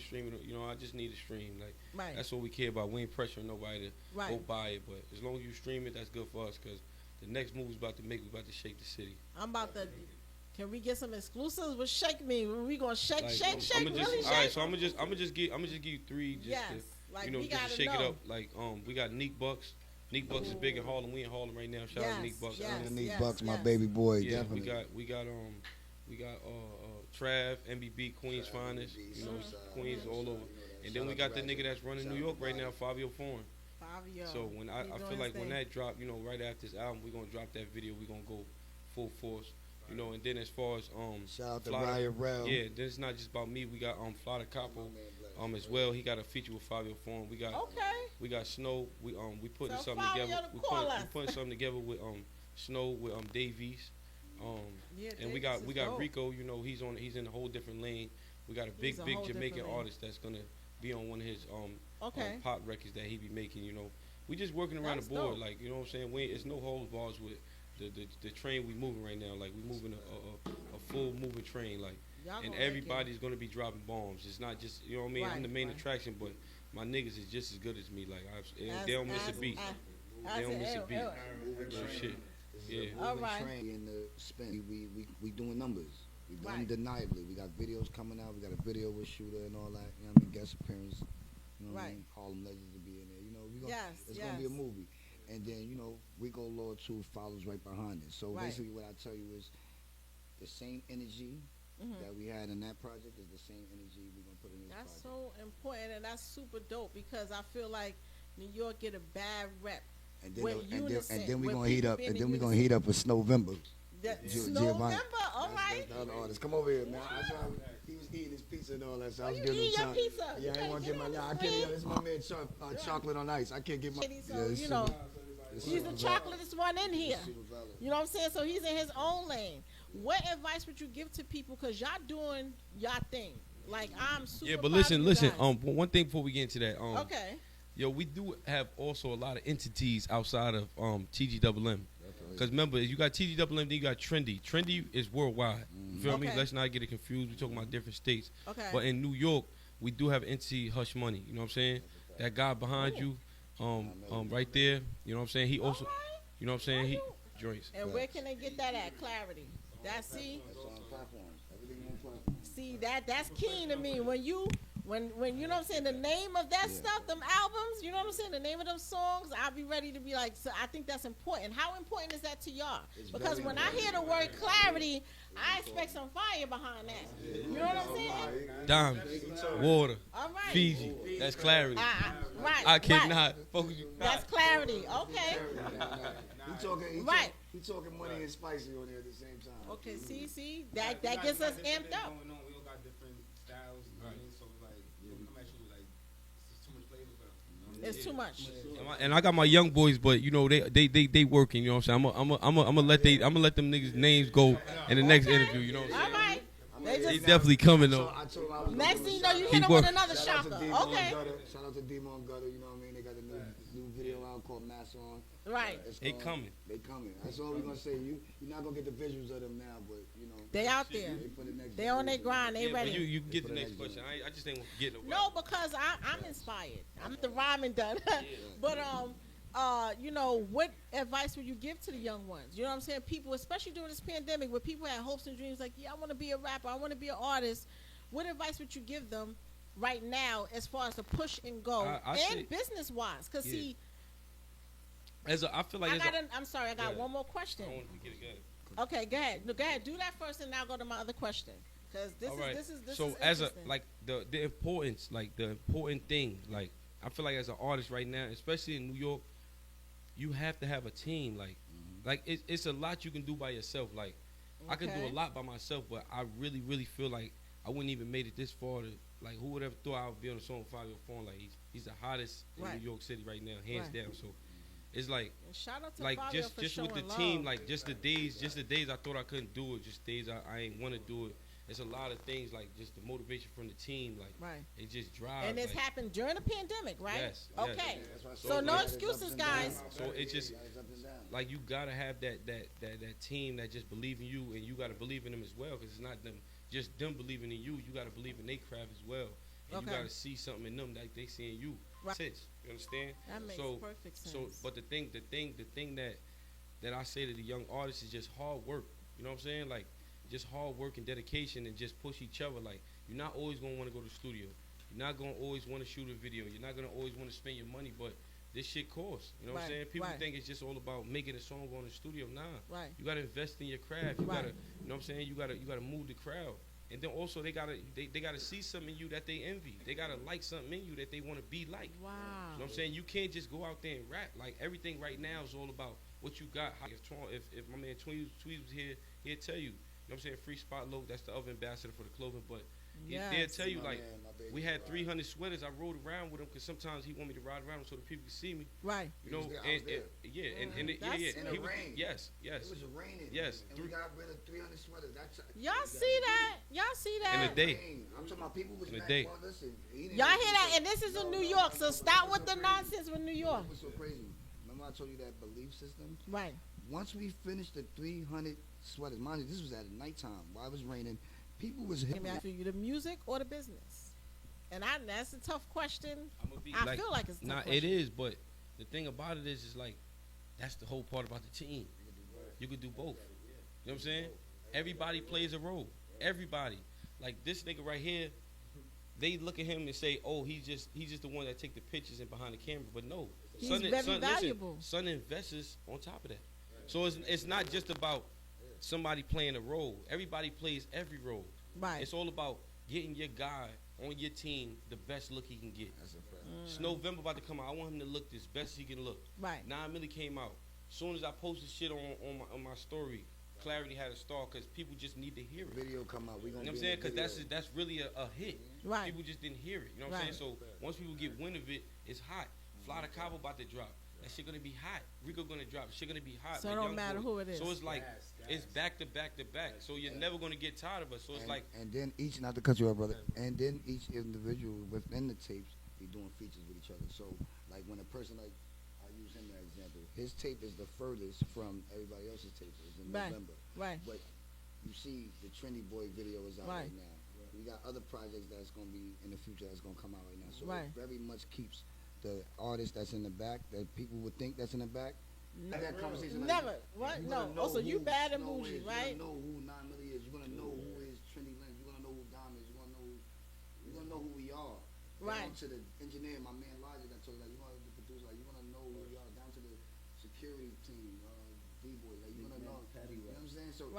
I just need a stream. Right. That's what we care about. We ain't pressuring nobody to right. go buy it, but as long as you stream it, that's good for us because the next move is about to shake the city. Can we get some exclusives? What shake me? We gonna shake? All right, so I'm gonna just give you three just to shake it up. Like we got Neek Bucks. Neek Bucks is big in Harlem. We in Harlem right now. Shout out to Neek Bucks. Neek Bucks, my baby boy. Yeah, definitely. we got Trav, MBB, Queens finest. Queens all over. And then we got the nigga that's running New York right now, Fivio Foreign. So when I feel like when that drop, right after this album, we're gonna drop that video. We're gonna go full force. And then as far as shout out to Ryan Rell. Yeah, then it's not just about me. We got Flata Capo as well. He got a feature with Fivio Foreign. We got Snow. We putting something together. We putting something together with Snow with Davies. And we got Rico. He's in a whole different lane. We got a big Jamaican artist that's gonna be on one of his pop records that he be making. We just working around the board. Dope. Like you know what I'm saying. It's no holds bars with. The train we moving right now, like we moving a full moving train, like, and everybody's gonna be dropping bombs. It's not just what I mean. Right, I'm the main attraction, but my niggas is just as good as me. Like they don't miss a beat. They don't miss a beat. Shit. Yeah. All right. In the spin, we doing numbers. Undeniably, we got videos coming out. We got a video with Shooter and all that. You know what I mean? Guest appearance. What I mean? Harlem Legends to be in there. It's gonna be a movie. And then, Rico Law 2 follows right behind it. So basically what I tell you is the same energy that we had in that project is the same energy we're going to put in this project. That's so important, and that's super dope because I feel like New York get a bad rep. And then we're going to heat up. And then we're going to heat up with Snowvember. Snowvember, all right. That's the other artist. Come over here, man. He was eating his pizza and all that. So I was giving him your pizza. Yeah, I ain't want to get my. I can't. This is my man chocolate on ice. I can't get my. He's the chocolatest one in here. You know what I'm saying? So he's in his own lane. What advice would you give to people? Because y'all doing y'all thing. Like, I'm super. Yeah, but listen. One thing before we get into that. Okay. Yo, we do have also a lot of entities outside of TGWM. Because remember, you got TGWM, then you got Trendy. Trendy is worldwide. You feel me? Let's not get it confused. We're talking about different states. Okay. But in New York, we do have entity Hush Money. You know what I'm saying? That guy behind you, right there. You know what I'm saying? He also, you know what I'm saying? He joints. And where can they get that at? Clarity. That's on platforms. Everything on platforms. See that's key to me. When you know what I'm saying, the name of that stuff, them albums, you know what I'm saying, the name of them songs, I'll be ready to be like, so I think that's important. How important is that to y'all? Because when I hear the word clarity, I expect some fire behind that. You know what I'm saying? Diamonds, water, Fiji. That's clarity. Right. I cannot focus you. That's clarity. Okay. He talking money and spicy on there at the same time. Okay, see, that gets us amped up. We all got different styles, so like we come at you with like it's too much flavor for them. It's too much. And I got my young boys, but you know they working. You know what I'm saying? I'm gonna let them niggas names go in the next interview. You know what I'm saying? All right. They definitely coming though. Next thing you know, you hit them with another shocker. Okay. Shout out to Demon Gutter. You know what I mean? They got a new video out called Mass On. Right. They coming. They coming. That's all we're gonna say. You're not gonna get the visuals of them now, but you know. They out there. They on their grind. They ready. You get the next question. I just ain't get no. No, because I'm inspired. I'm the rhyming done. But you know, what advice would you give to the young ones? You know what I'm saying? People, especially during this pandemic, where people had hopes and dreams, like, yeah, I want to be a rapper, I want to be an artist. What advice would you give them right now, as far as the push and go, and business wise? Because see, I feel like I'm sorry, I got one more question. I want to get it good. Okay, go ahead. No, go ahead. Do that first, and now go to my other question. Because this is so as a like the importance, like the important thing, like I feel like as an artist right now, especially in New York, you have to have a team. Like it's a lot you can do by yourself. Like I can do a lot by myself, but I really feel like I wouldn't even made it this far. Like who would ever thought I would be on a song with Fivio phone? Like he's the hottest in New York City right now, hands down. So it's like, shout out to like Fivio for just with the showing team, love. like just the days I thought I couldn't do it, just days I ain't want to do it. It's a lot of things, like just the motivation from the team, like it just drives. And it's happened during the pandemic, right? Yes. Okay. Yes. So no excuses, guys. So it's just like you gotta have that team that just believe in you, and you gotta believe in them as well, because it's not just them believing in you. You gotta believe in their craft as well, and you gotta see something in them like they see in you. Right. You understand? That makes perfect sense. So, but the thing that I say to the young artists is just hard work. You know what I'm saying? Like, just hard work and dedication, and just push each other. Like, you're not always gonna want to go to the studio. You're not gonna always want to shoot a video. You're not gonna always want to spend your money, but this shit costs. You know what I'm saying? People think it's just all about making a song, going to the studio. Nah. Right. You gotta invest in your craft. You gotta, you know what I'm saying? You gotta move the crowd. And then also they gotta see something in you that they envy. They gotta like something in you that they want to be like. Wow. You know what I'm saying? You can't just go out there and rap. Like everything right now is all about what you got. If my man Tweez was here, he'd tell you. You know what I'm saying? Free Spot Low, that's the other ambassador for the clothing, but they'll tell you, like, we had 300 sweaters. I rode around with him because sometimes he want me to ride around so the people can see me. Right. You know, and in the rain. Yes. It was raining. Yes. And we got rid of 300 sweaters. Y'all see that? Y'all see that? In a day. I'm talking about people was in a day. Listen, y'all hear that? And this is in New York, so stop with the nonsense with New York. It was so crazy. Remember I told you that belief system? Right. Once we finished the 300 sweaters, mind you, this was at nighttime while it was raining. People was hitting me after you, the music or the business? And that's a tough question. I feel like it's a tough question. It is, but the thing about it is like that's the whole part about the team. You could do both. You know what I'm saying? Everybody plays a role. Everybody. Like this nigga right here, they look at him and say, "Oh, he's just the one that take the pictures and behind the camera." But no, he's very valuable. Son invests on top of that. So it's not just about somebody playing a role. Everybody plays every role. Right. It's all about getting your guy on your team the best look he can get. That's a fact. It's November about to come out. I want him to look as best he can look. Right. 9 Milli came out. As soon as I posted shit on my story, Clarity had a star because people just need to hear it. Video come out. We gonna. You know what I'm saying? Because that's really a hit. Right. People just didn't hear it. You know what I'm saying? So once people get wind of it, it's hot. Fly to Cabo about to drop. That shit gonna be hot. Rico gonna drop. Shit gonna be hot. So it don't matter who it is. So it's like it's back to back to back. So you're never gonna get tired of us. So it's like. And then not to cut you off, brother. And then each individual within the tapes be doing features with each other. So like when a person like I use him as an example, his tape is the furthest from everybody else's tape. It's in November. Right. But you see the Trendy Boy video is out right now. We got other projects that's gonna be in the future that's gonna come out right now. So it very much keeps the artist that's in the back that people would think that's in the back. That conversation never. What? No. Also, you bad and bougie, right? You're gonna know who 9 Milli is. You're gonna know who is Trendy Lynn. You're gonna know who Dom is. You're gonna know who we are. Right. Down to the engineer, my man Logic, I told you, like, you're gonna the producer, like, you're gonna know who we are. Down to the security team, D-boy, like, you're gonna know. You know what I'm saying? So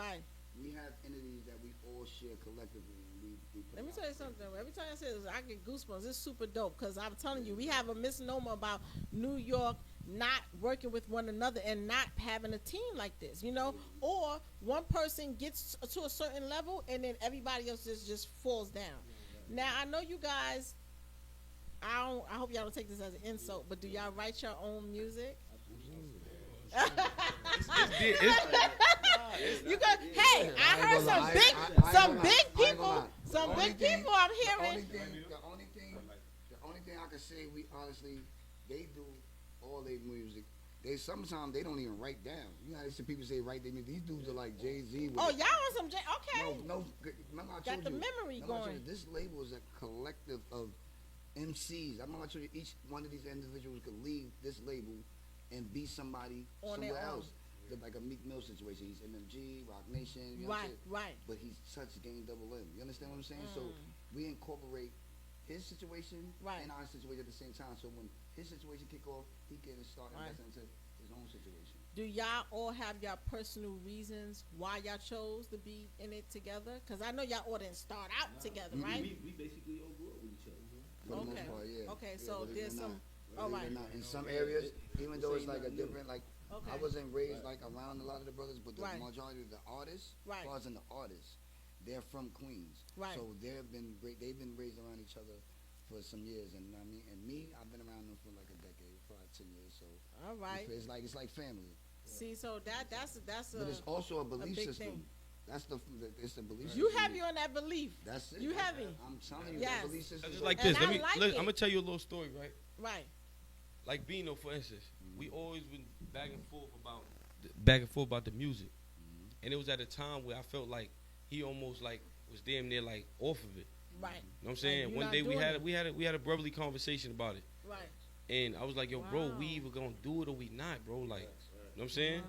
we have entities that we all share collectively. And we Let me tell you something. Every time I say this, I get goosebumps. It's super dope because I'm telling you, we have a misnomer about New York not working with one another and not having a team like this, you know, or one person gets to a certain level and then everybody else just falls down. Now, I know you guys, I hope y'all don't take this as an insult, but do y'all write your own music? You got, hey, I heard some big people I'm hearing. The only thing I can say, we honestly, they do all their music. They sometimes they don't even write down. You know, how some people say write their music. These dudes are like Jay-Z. Oh, y'all on some okay. No. Remember I told got the memory going. This label is a collective of MCs. I remember I told you each one of these individuals could leave this label and be somebody somewhere else. Like a Meek Mill situation. He's MMG, Rock Nation. You know right. But he's such Gang Double M. You understand what I'm saying? So we incorporate his situation and our situation at the same time. So when his situation kick off, he can start investing into his own situation. Do y'all all have y'all personal reasons why y'all chose to be in it together? Because I know y'all all didn't start out together, right? We basically all grew up with each other. For the most part, yeah. Okay, so there's some. All right. In some areas, even though it's like a different, like, I wasn't raised like around a lot of the brothers, but the majority of the artists, as in the artists, they're from Queens. Right. So they've been raised around each other for some years, and I mean, and me, I've been around them for like a decade, probably 10 years. So all right, it's like family. See, so that's but it's also a belief system. That's it's the belief system. You heavy on that belief. That's it. You heavy. I'm telling you, that belief system. Just like this. I'm gonna tell you a little story, right? Right. Like Bino, for instance, we always been back and forth about the music, and it was at a time where I felt like he almost like was damn near like off of it. Right. You know what I'm saying? One day we had a brotherly conversation about it. Right. And I was like, yo, bro, we either gonna do it or we not, bro. Like, you know what I'm saying?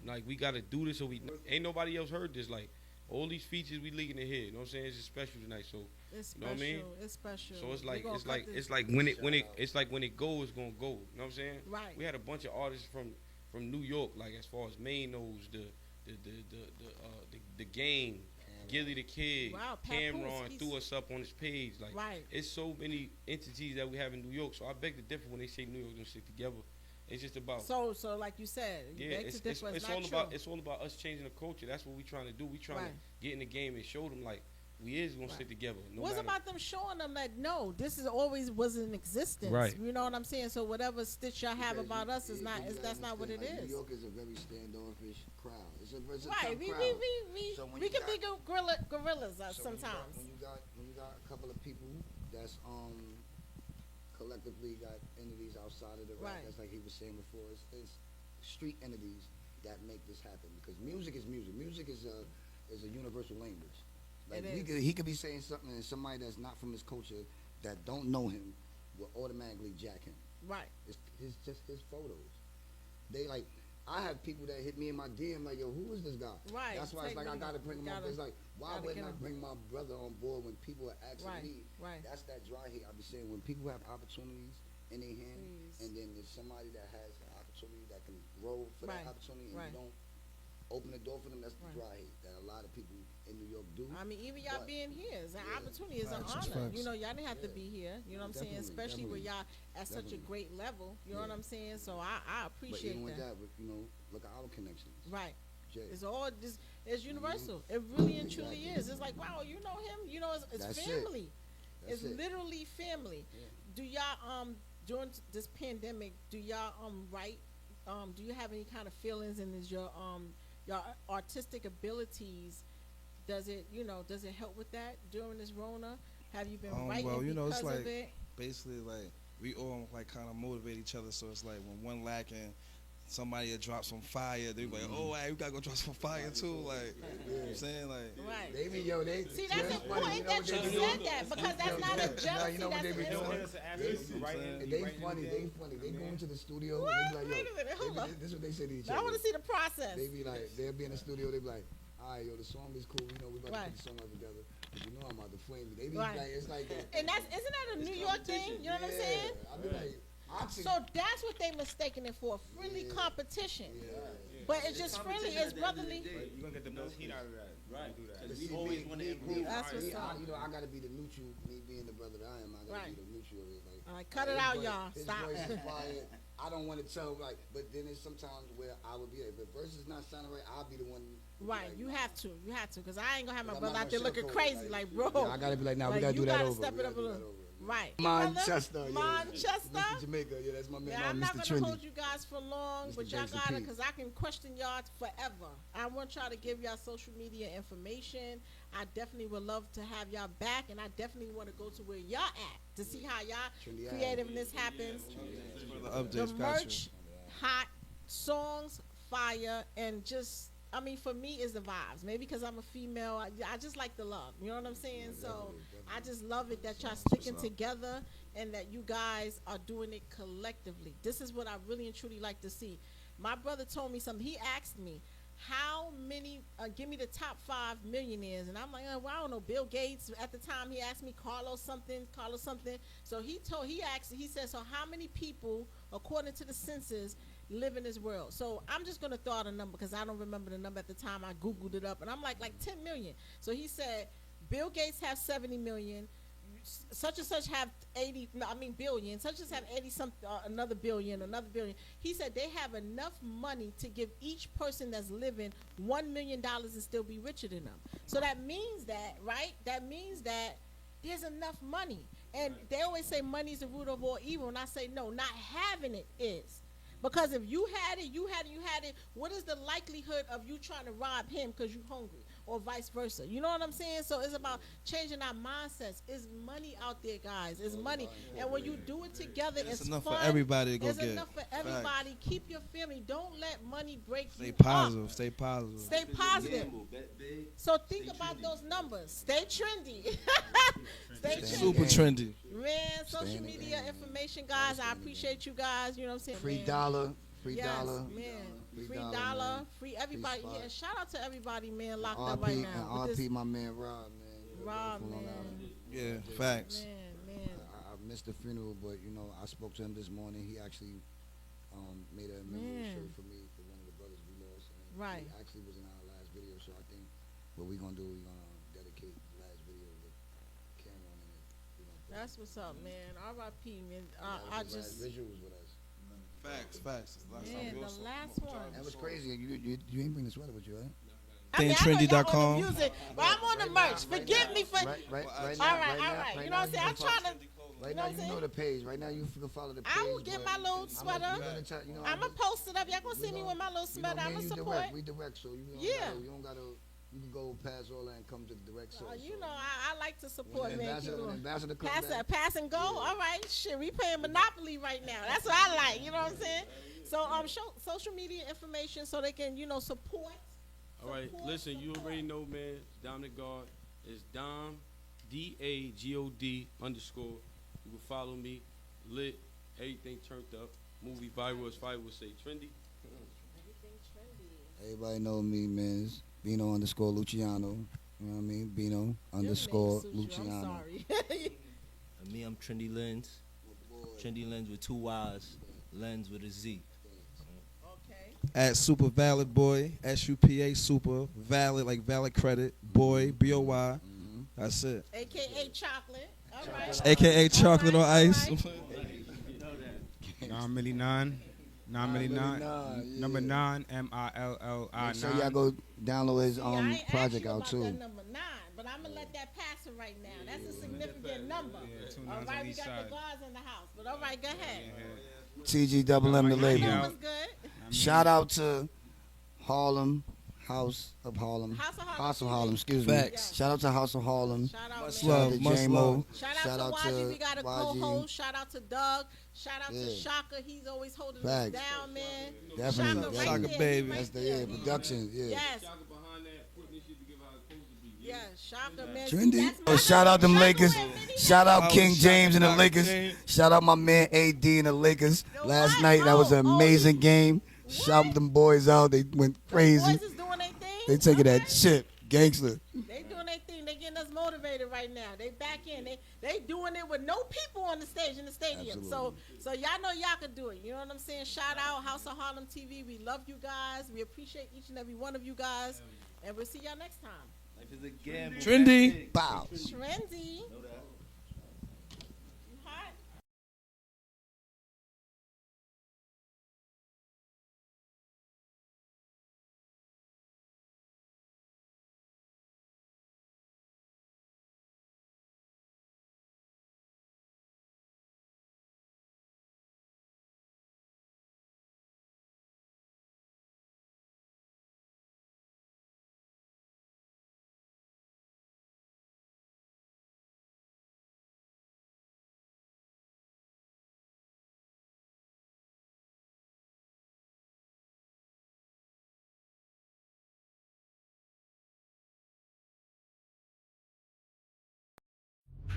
Like, we gotta do this or we not. Ain't nobody else heard this. Like, all these features we leaking in here. You know what I'm saying? It's just special tonight. So it's special. You know what I mean? It's special. So it's like when it goes, it's gonna go. You know what I'm saying? Right. We had a bunch of artists from New York, like as far as Maine knows, the Game, Gilly the Kid, Cameron threw us up on his page. Like, it's so many entities that we have in New York. So I beg to differ when they say New York don't stick together. It's just about so like you said, it's all about us changing the culture. That's what we trying to do. We trying to get in the game and show them like we is gonna stick together. What's about them showing them that no, this is always was in existence. Right. You know what I'm saying? So whatever stitch y'all have about us is not that's not what it is. New York is a very standoffish crowd. It's a right. We can be gorillas sometimes. When you got a couple of people that's collectively got entities outside of the rap. That's like he was saying before. It's street entities that make this happen because music is music. Music is a universal language. Like he could be saying something and somebody that's not from his culture that don't know him will automatically jack him. Right. It's just his photos. They like. I have people that hit me in my DM like, yo, who is this guy? Right. That's why it's like I gotta bring him on. It's like, why wouldn't I bring my brother on board when people are asking me? Right. That's that dry hate I be saying. When people have opportunities in their hand, and then there's somebody that has an opportunity that can grow for that opportunity, and you don't open the door for them. That's the dry hate that a lot of people in New York do. I mean, even y'all being here is an opportunity, is an honor. You know, y'all didn't have to be here. You know what I'm saying? Especially with y'all at such a great level. You know what I'm saying? So I appreciate but even that. With that, you know, look at our connections. Right. It's all just it's universal. It really and truly is. It's like, wow, you know him. You know, it's family. It's literally family. Yeah. Do y'all during this pandemic? Do y'all write? Do you have any kind of feelings? And is your artistic abilities? Does it help with that during this Rona? Have you been writing well, you know, because it's like of it? Basically like we all like kind of motivate each other. So it's like when one lacking, somebody will drop some fire. They be like, oh, hey, we gotta go drop some fire too. Like, you know what I'm saying? Like, Right. They be, yo, they. See, that's important that you said that because that's not a jealousy. You know what they be doing? They funny. They go into the studio. What? And they be like, yo, Wait a minute, hold up. this is what they say to each Now, other. I want to see the process. They be like, they'll be in the studio. They be like, all right, yo, the song is cool. You know, we about to put the song out together. But you know I'm about to flame you. They be like, it's like that. And isn't that a New York thing? You know what I'm saying? I be like, so that's what they mistaken it for, friendly competition. But it's just friendly, it's brotherly. You're going to get the most heat out of that. Right. Do that. We always want to improve. That's what's up. You know, I got to be the neutral, me being the brother that I am. I got to be the neutral of it. Like, all right, cut it out, y'all. His Stop. voice is fire. I don't want to tell, like, but then there's sometimes where I would be, if the verse is not sounding right, I'll be the one. Right, like, you have to, because I ain't gonna have my I'm brother not out there gonna looking sugarcoat crazy, it, like, bro. Yeah, I gotta be like, nah, we gotta do that over. Step it up a little. Right. Manchester. Manchester. Mr. Jamaica. Yeah, that's my man. Yeah, I'm Mr. not gonna Trinity. hold you guys for long, but y'all Gangsta gotta, Pete. because I can question y'all forever. I want y'all to give y'all social media information. I definitely would love to have y'all back, and I definitely want to go to where y'all at to see how y'all creativeness happens. The merch, hot songs, fire, and just, I mean, for me, is the vibes. Maybe because I'm a female, I just like the love. You know what I'm saying? So I just love it that y'all sticking together and that you guys are doing it collectively. This is what I really and truly like to see. My brother told me something. He asked me, how many, give me the top 5 millionaires. And I'm like, well, I don't know, Bill Gates. At the time, he asked me Carlos something. So he said, so how many people, according to the census, live in this world? So I'm just going to throw out a number because I don't remember the number at the time. I Googled it up, and I'm like 10 million. So he said, Bill Gates have 70 million. Such and such have billion. Such as have 80 another billion. He said they have enough money to give each person that's living $1 million and still be richer than them. So that means that, right? That means that there's enough money. And they always say money is the root of all evil. And I say, no, not having it is. Because if you had it, what is the likelihood of you trying to rob him because you're hungry, or vice versa? You know what I'm saying? So it's about changing our mindsets. It's money out there, guys. It's money. And when you do it together, it's enough fun. for everybody to go It's get. enough for everybody. Keep your family. Don't let money break you Stay up. positive. Stay positive. Stay positive. So think about those numbers. Stay trendy. Stay trendy. Super trendy. Man, social media information, guys. I appreciate you guys. You know what I'm saying? Free man. dollar. Free Yes, dollar. man. Free dollar. Free everybody. Free yeah, spot. shout out to everybody, man, locked RP, up right now. and RP, my man Rob, man. Rob, man. Yeah, facts. Man. I missed the funeral, but you know, I spoke to him this morning. He actually made a memory shirt for me for one of the brothers we lost. And Right. He actually was in our last video, so I think what we're gonna do, we're gonna dedicate the last video with Cameron in it. That's what's up, man. R.I.P. man. I just. Visuals with us. Facts. Man, the last one. That was crazy. You ain't bring the sweater with you, right? I mean, I know y'all on ThemeTrendy.com. the music, but I'm on the merch. Forgive me for. Right All right. You know what I'm saying? I'm trying to. Right You know now, what I'm you know saying? the page. Right now, you can follow the page. I will get my little sweater. I'm going to post it up. Y'all going to see me with my little sweater. I'm going to support. We direct, so you don't gotta. You can go past all that and come to the direct. So, you know, I like to support, man. Ambassador Pass and go. All right, shit. We playing Monopoly right now. That's what I like. You know what I'm saying? So, show social media information so they can, support. All right, listen, you already know, man. It's Dominic God. It's Dom, DAGOD_. You can follow me. Lit, everything turned up. Movie viral, as Fivio would say, trendy. Everything trendy. Everybody know me, man. It's Bino _Luciano. You know what I mean? Bino _Luciano. I'm sorry. And me, I'm Trendy Lens. Trendy Lens with 2 Y's. Lens with a Z. At Super Valid Boy, SUPA Super Valid, like valid credit boy, BOY. That's it. AKA chocolate. All right. AKA chocolate on ice. Number 9, number 9, MILLI9. Make sure y'all go download his I ain't project asked you out about too. that number 9, but I'm gonna let that pass it right now. That's a significant number. All right, we got the guards in the house, but all right, go ahead. TG the label. That was good. Shout out to Harlem, House of Harlem. House of Harlem, excuse Facts. me. Shout out to House of Harlem. Shout out, Much Shout out love, to much J-Mo. love. Shout out to YG, we got a YG. co-host. Shout out to Doug. Shout out to Yeah. Shaka, he's always holding Facts. us down, man. Definitely. Shaka baby. That's the production. Yeah. Yes. Yeah, Shaka, man. Trendy. Oh, shout out them Lakers. Shout out King James and the Lakers. Shout out my man AD and the Lakers. Last night, that was an amazing game. Shout them boys out. They went crazy. Boys is doing their thing. They taking that shit. Gangster. They doing their thing. They getting us motivated right now. They back in. They doing it with no people on the stage in the stadium. Absolutely. So y'all know y'all can do it. You know what I'm saying? Shout out House of Harlem TV. We love you guys. We appreciate each and every one of you guys. And we'll see y'all next time. Life is a gamble. Trendy. Bow. Trendy.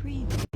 Preview.